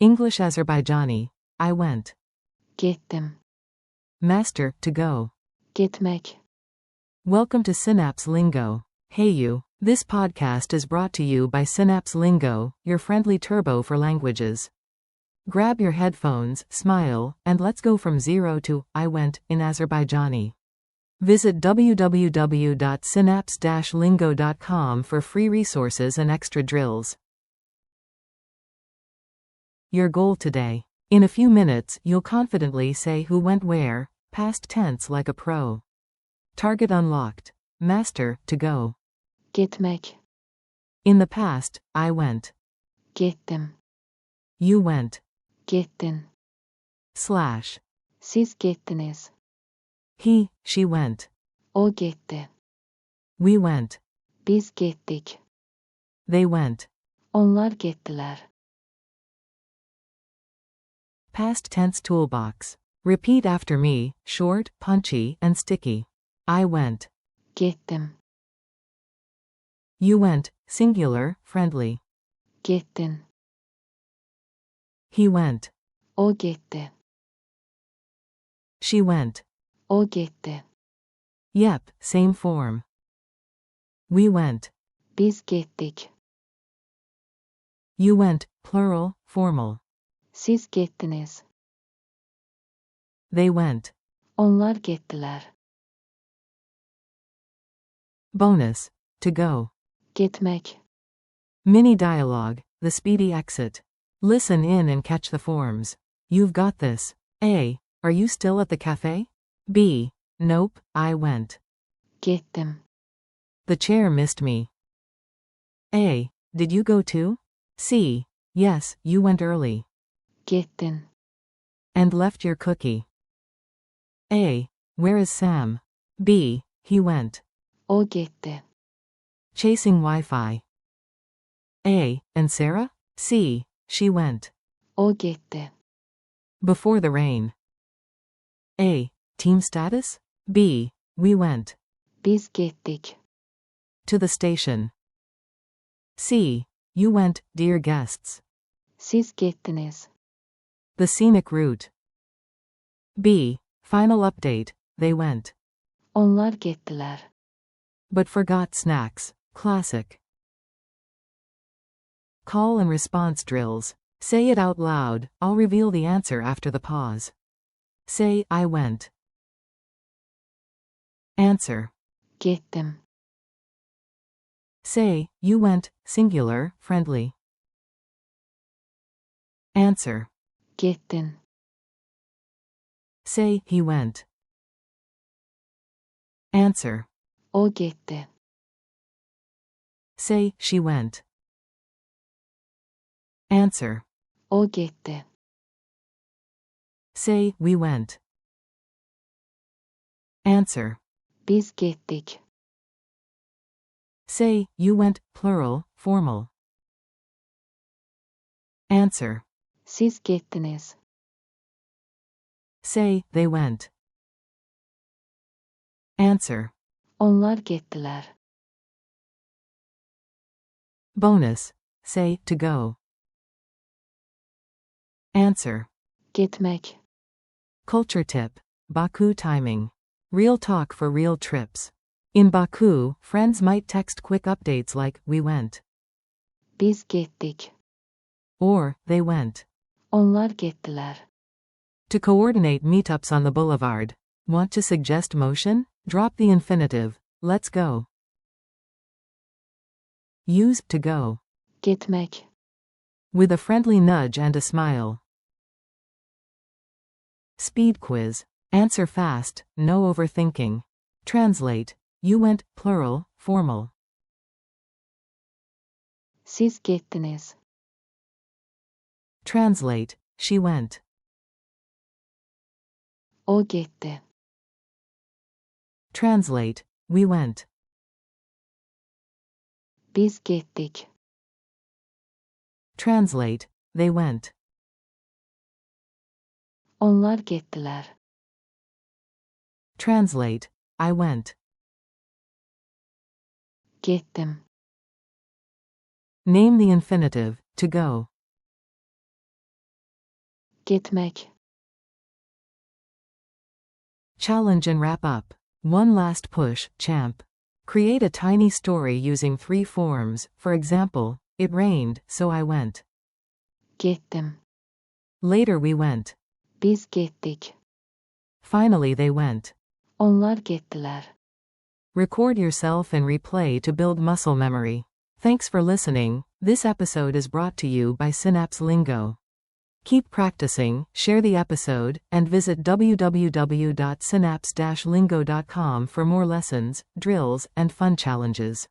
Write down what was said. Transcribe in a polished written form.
English Azerbaijani. I went. Getdim. Master, to go. Gitmek. Welcome to Synapse Lingo. Hey you. This podcast is brought to you by Synapse Lingo, your friendly turbo for languages. Grab your headphones, smile, and let's go from zero to I went in Azerbaijani. Visit www.synapse-lingo.com for free resources and extra drills. Your goal today. In a few minutes, you'll confidently say who went where, past tense like a pro. Target unlocked. Master, to go. Gitmek. In the past, I went. Gittim. You went. Gittin. Slash. Siz gittiniz. He, she went. O gitti. We went. Biz gittik. They went. Onlar gittiler. Past tense toolbox. Repeat after me, short, punchy, and sticky. I went. Gittim. You went, singular, friendly. Gittin. He went. O gitti. She went. O gitti. Yep, same form. We went. Biz gittik. You went, plural, formal. Siz gittiniz. They went. Onlar gittiler. Bonus. To go. Gitmek. Mini dialogue, the speedy exit. Listen in and catch the forms. You've got this. A. Are you still at the cafe? B. Nope, I went. Gittim. The chair missed me. A. Did you go too? C. Yes, you went early. Gittin. And left your cookie. A. Where is Sam? B. He went. O gitti. Chasing Wi-Fi. A. And Sarah? C. She went. O gitti. Before the rain. A. Team status? B. We went. Biz gittik. To the station. C. You went, dear guests. Siz gittiniz. The scenic route. B. Final update, they went. Onlar gittiler. But forgot snacks. Classic. Call and response drills. Say it out loud, I'll reveal the answer after the pause. Say, I went. Answer. Gittim. Say, you went, singular, friendly. Answer. Gittin. Say, he went. Answer. O gitti. Say, she went. Answer. O gitti. Say, we went. Answer. Biz gittik. Say, you went, plural, formal. Answer. Siz gittiniz. Say, they went. Answer. Onlar gittiler. Bonus. Say, to go. Answer. Gitmek. Culture tip. Baku timing. Real talk for real trips. In Baku, friends might text quick updates like, we went. Biz gittik. Or, they went. Onlar gittiler. To coordinate meetups on the boulevard. Want to suggest motion? Drop the infinitive. Let's go. Use to go. Gitmek. With a friendly nudge and a smile. Speed quiz. Answer fast, no overthinking. Translate. You went, plural, formal. Siz gittiniz. Translate. She went. O gitti. Translate. We went. Biz gittik. Translate. They went. Onlar gittiler. Translate. I went. Gittim. Name the infinitive, to go. Gitmek. Challenge and wrap up. One last push, champ. Create a tiny story using 3 forms, for example, it rained, so I went. Getdim. Later we went. Biz getdik. Finally they went. Onlar gettiler. Record yourself and replay to build muscle memory. Thanks for listening. This episode is brought to you by Synapse Lingo. Keep practicing, share the episode, and visit www.synapse-lingo.com for more lessons, drills, and fun challenges.